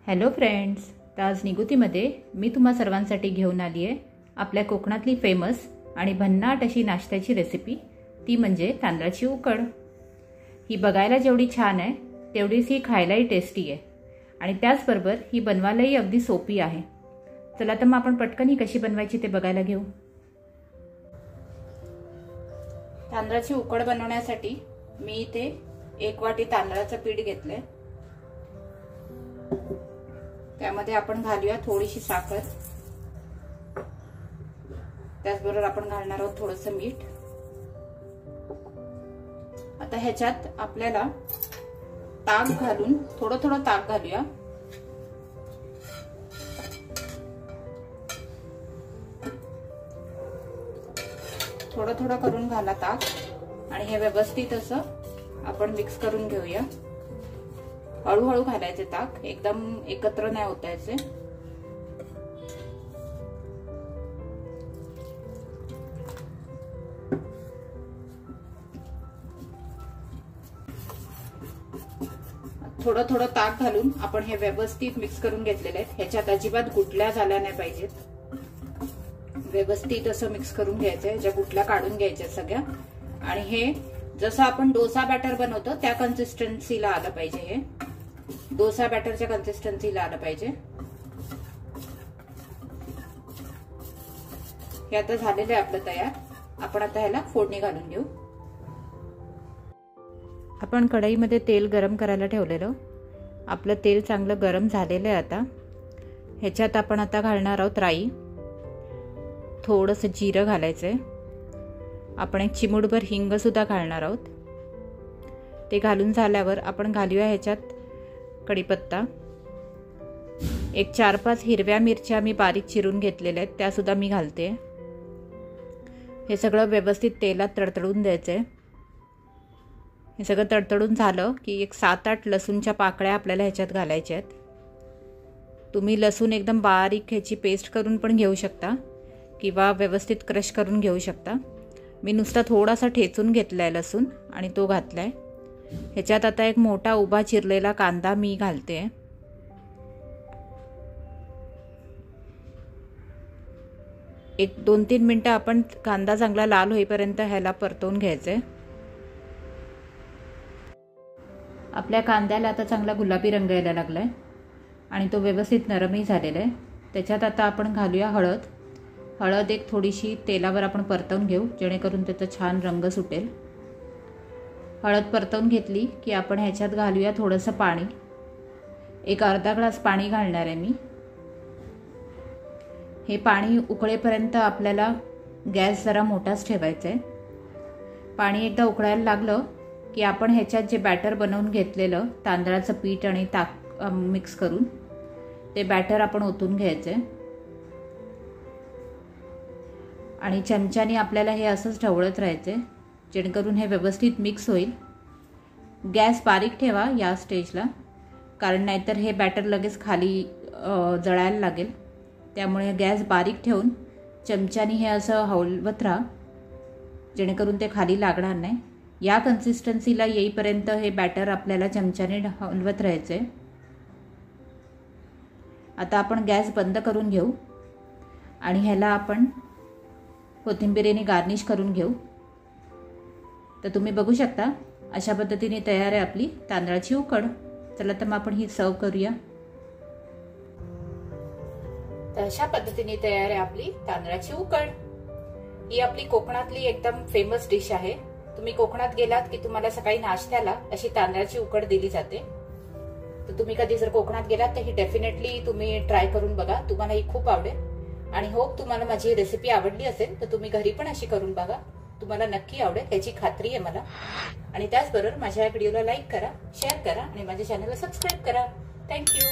Hello friends, तर आज निगुतीमध्ये मी तुम्हा सर्वांसाठी घेऊन आली आहे आपल्या कोकणातली फेमस आणि भन्नाट अशी नाश्त्याची रेसिपी, ती म्हणजे तांदळाची उकड। ही बघायला जेवढी छान आहे तेवढीच ही खायलाही टेस्टी आहे आणि त्याचबरोबर ही बनवायलाही अगदी सोपी आहे। चला तर मग आपण पटकन ही कशी बनवायची ते बघायला घेऊ। तांदळाची उकड बनवण्यासाठी मी इथे 1 वाटी तांदळाचं पीठ घेतलंय। त्यामध्ये आपण घालूया थोडीशी साखर, त्याचबरोबर आपण घालणार आहोत थोडंसं मीठ। आता ह्याच्यात आपल्याला ताक घालून थोडं थोडं ताक घालूया। थोडं थोडं करून घाला ताक आणि हे व्यवस्थित असं आपण मिक्स करून घेऊया। हळूहळू घालायचे ताक, एकदम एकत्र नाही ओतायचे। थोडं थोडं ताक घालून आपण हे व्यवस्थित मिक्स करून घेतलेले आहेत। ह्याच्यात अजिबात गुठल्या झाल्या नाही पाहिजेत, व्यवस्थित असं मिक्स करून घ्यायचंय। ज्या गुठल्या काढून घ्यायच्या सगळ्या, आणि हे जसं आपण डोसा बॅटर बनवतो त्या कन्सिस्टन्सीला आलं पाहिजे। हे डोसा बॅटरच्या कन्सिस्टन्सीला आलं पाहिजे। हे आता झालेलं आहे आपलं तयार। आपण आता ह्याला फोडणी घालून घेऊ। आपण कढईमध्ये तेल गरम करायला ठेवलेलं, आपलं तेल चांगलं गरम झालेलं आहे। आता ह्याच्यात आपण आता घालणार आहोत राई, थोडंसं जिरं घालायचंय। आपण 1 चिमूटभर हिंग सुद्धा घालणार आहोत। ते घालून झाल्यावर आपण घालूया ह्याच्यात कढीपत्ता। 4-5 हिरव्या मिरच्या मी बारीक चिरून घेतलेल्या आहेत, त्या सुद्धा मी घालते। हे सगळं व्यवस्थित तेलात तडतडून द्यायचंय। हे सगळं तडतडून झालं की 7-8 लसूणच्या पाकळ्या आपल्याला ह्याच्यात घालायच्या आहेत। तुम्ही लसूण एकदम बारीक ह्याची पेस्ट करून पण घेऊ शकता किंवा व्यवस्थित क्रश करून घेऊ शकता। मी नुसता थोडासा ठेचून घेतलाय लसूण आणि तो घातलाय। ह्याच्यात आता 1 मोठा उभा चिरलेला कांदा मी घालते। एक 2-3 मिनिटं आपण कांदा चांगला लाल होईपर्यंत ह्याला परतवून घ्यायचंय। आपल्या कांद्याला आता चांगला गुलाबी रंग यायला लागलाय आणि तो व्यवस्थित नरमही झालेला आहे। त्याच्यात आता आपण घालूया हळद। हळद एक थोडीशी तेलावर आपण परतवून घेऊ, जेणेकरून त्याचा छान रंग सुटेल। हळद परतवून घेतली की आपण ह्याच्यात घालूया थोडंसं पाणी। एक अर्धा ग्लास पाणी घालणार आहे मी। हे पाणी उकळेपर्यंत आपल्याला गॅस जरा मोठाच ठेवायचा आहे। पाणी एकदा उकळायला लागलं की आपण ह्याच्यात जे बॅटर बनवून घेतलेलं तांदळाचं पीठ आणि ताक मिक्स करून ते बॅटर आपण ओतून घ्यायचंय आणि चमच्याने आपल्याला हे असंच ढवळत राहायचंय, जेणेकरून हे व्यवस्थित मिक्स होईल। गॅस बारीक ठेवा या स्टेजला, कारण नाहीतर हे बॅटर लगेच खाली जळायला लागेल। त्यामुळे गॅस बारीक ठेवून चमच्याने हे असं हलवत राहा, जेणेकरून ते खाली लागणार नाही। या कन्सिस्टन्सीला येईपर्यंत हे बॅटर आपल्याला चमच्याने हलवत राहायचंय। आता आपण गॅस बंद करून घेऊ आणि ह्याला आपण कोथिंबीरीने गार्निश करून घेऊ। तर तुम्ही बघू शकता अशा पद्धतीने तयार आहे आपली तांदळाची उकड। चला तर मग आपण ही सर्व करूया। तर अशा पद्धतीने तयार आहे आपली तांदळाची उकड। ही आपली कोकणातली एकदम फेमस डिश आहे। तुम्ही कोकणात गेलात की तुम्हाला सकाळी नाश्त्याला अशी तांदळाची उकड दिली जाते। तर तुम्ही कधी जर कोकणात गेलात तर ही डेफिनेटली तुम्ही ट्राय करून बघा, तुम्हाला ही खूप आवडेल। आणि होप तुम्हाला माझी रेसिपी आवडली असेल तर तुम्ही घरी पण अशी करून बघा, तुम्हाला नक्की आवडेल याची खात्री आहे मला। आणि त्याचबरोबर माझ्या व्हिडिओला लाईक करा, शेअर करा आणि माझ्या चॅनलला सबस्क्राईब करा। थँक्यू।